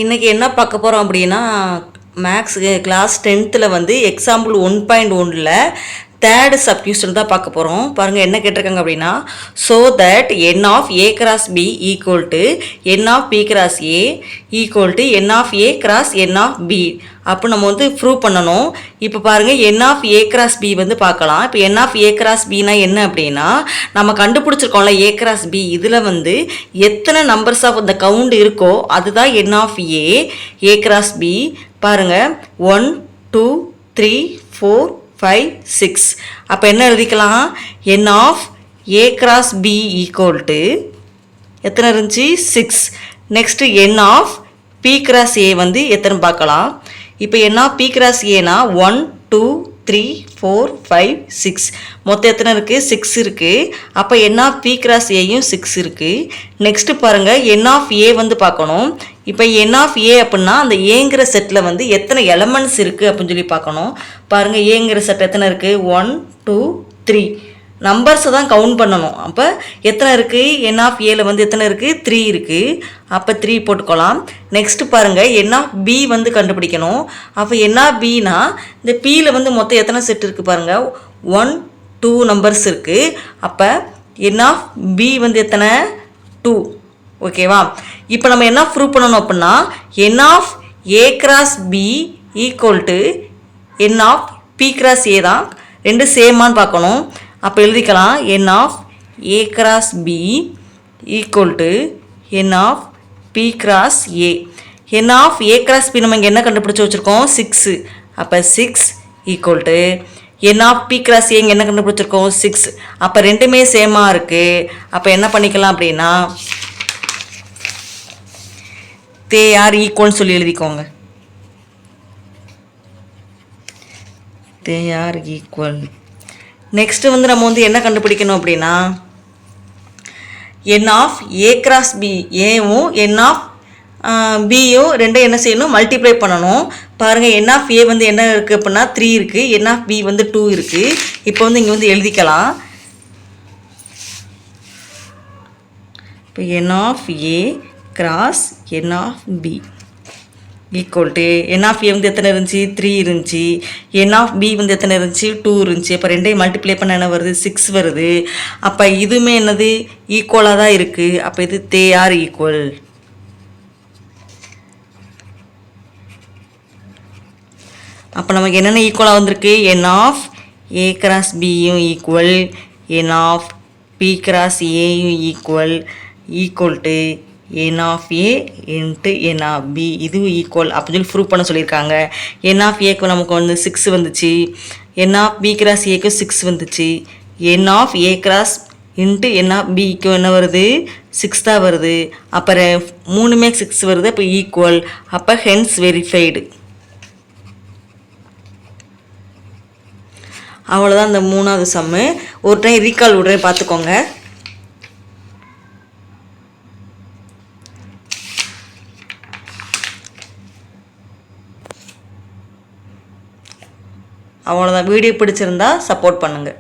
இன்றைக்கி என்ன பார்க்க போகிறோம் அப்படின்னா, மேக்ஸ் கிளாஸ் 10th வந்து எக்ஸாம்பிள் 1.1ல் தேர்டு சப்டிவிஷன் தான் பார்க்க போகிறோம். பாருங்கள் என்ன கேட்டிருக்காங்க அப்படின்னா, so that N of A cross B equal to N of B cross A equal to N of A cross N of B அப்போ நம்ம வந்து ப்ரூவ் பண்ணணும். இப்போ பாருங்கள் N of A cross B வந்து பார்க்கலாம். இப்போ என் ஆஃப் ஏ கிராஸ் பினா என்ன அப்படின்னா, நம்ம கண்டுபிடிச்சிருக்கோம்ல ஏ கிராஸ் பி, இதில் வந்து எத்தனை நம்பர்ஸ் ஆஃப் இந்த கவுண்ட் இருக்கோ அதுதான் என் ஆஃப் ஏ கிராஸ் பி. பாருங்கள் 1 2 3 4 5 6. அப்போ என்ன எழுதிக்கலாம், N of A cross B equal to எத்தனை இருந்துச்சு 6. Next N of B cross A வந்து எத்தனை பார்க்கலாம். இப்போ என் ஆஃப் பி கிராஸ் ஏனா 1 2 3 4 5 6 மொத்தம் எத்தனை இருக்குது 6 இருக்குது. அப்போ என் ஆஃப் பி கிராஸ் ஏயும் 6 இருக்குது. நெக்ஸ்ட்டு பாருங்கள் என் ஆஃப் ஏ வந்து பார்க்கணும். இப்போ என் ஆஃப் ஏ அப்படின்னா அந்த ஏங்கிற செட்டில் வந்து எத்தனை எலமெண்ட்ஸ் இருக்குது அப்படின்னு சொல்லி பார்க்கணும். பாருங்கள் ஏங்கிற செட் எத்தனை இருக்குது 1 2 3 நம்பர்ஸை தான் கவுண்ட் பண்ணணும். அப்போ எத்தனை இருக்குது என் ஆஃப் ஏல வந்து எத்தனை இருக்குது 3 இருக்குது. அப்போ 3 போட்டுக்கலாம். நெக்ஸ்ட்டு பாருங்கள் என் ஆஃப் பி வந்து கண்டுபிடிக்கணும். அப்போ என் ஆஃப் பினா இந்த பியில் வந்து மொத்தம் எத்தனை செட் இருக்குது பாருங்கள் 1 2 நம்பர்ஸ் இருக்குது. அப்போ என் ஆஃப் பி வந்து எத்தனை 2. ஓகேவா. இப்போ நம்ம என்ன ப்ரூவ் பண்ணணும் அப்படின்னா, N of A cross B equal to N of B cross A தான், ரெண்டு சேமான்னு பார்க்கணும். அப்போ எழுதிக்கலாம் N of A cross B equal to N of B cross A. N of A cross B நம்ம இங்கே என்ன கண்டுபிடிச்சி வச்சுருக்கோம் 6. அப்போ 6 equal to N of B cross A இங்கே என்ன கண்டுபிடிச்சிருக்கோம் 6. அப்போ ரெண்டுமே சேமாக இருக்குது. அப்போ என்ன பண்ணிக்கலாம் அப்படின்னா தே ஆர் ஈக்குவல்னு சொல்லி எழுதிக்கோங்க. They are equal. நெக்ஸ்ட்டு வந்து நம்ம வந்து என்ன கண்டுபிடிக்கணும் அப்படின்னா, N of A cross B ஏவும் என் ஆஃப் பியும் ரெண்டும் என்ன செய்யணும் மல்டிப்ளை பண்ணணும். பாருங்கள் என் ஆஃப் ஏ வந்து என்ன இருக்குது அப்படின்னா 3 இருக்குது, என் ஆஃப் பி வந்து 2 இருக்குது. இப்போ வந்து இங்கே வந்து எழுதிக்கலாம். இப்போ N of A cross N of B equal to N of A வந்து எத்தனை இருந்துச்சு 3 இருந்துச்சு, என் ஆஃப் பி வந்து எத்தனை இருந்துச்சு 2 இருந்துச்சு. அப்போ ரெண்டையும் மல்டிப்ளை பண்ண என்ன வருது 6 வருது. அப்போ இதுவுமே என்னது ஈக்குவலாக தான் இருக்குது. அப்போ இது தே ஆர் ஈக்குவல். அப்போ நமக்கு என்னென்ன ஈக்குவலாக வந்திருக்கு, என் ஆஃப் ஏ கிராஸ் பியும் equal, N of B cross ஏயும் equal to N of A into N of B இதுவும் ஈக்குவல் அப்படின்னு சொல்லி ப்ரூவ் பண்ண சொல்லியிருக்காங்க. என் ஆஃப் ஏக்கு நமக்கு வந்து 6 வந்துச்சு, என் ஆஃப் பி கிராஸ் ஏக்கு 6 வந்துச்சு, N of A cross into N of பிக்கு என்ன வருது 6 தான் வருது. அப்புறம் மூணுமே 6 வருது. அப்போ ஈக்குவல். அப்போ ஹென்ஸ் வெரிஃபைடு. அவ்வளோதான் இந்த 3வது சம்மு. ஒரு டைம் ரீகால் விடுறேன் பார்த்துக்கோங்க. அவ்வளோதான். வீடியோ பிடிச்சிருந்தா சப்போர்ட் பண்ணுங்கள்.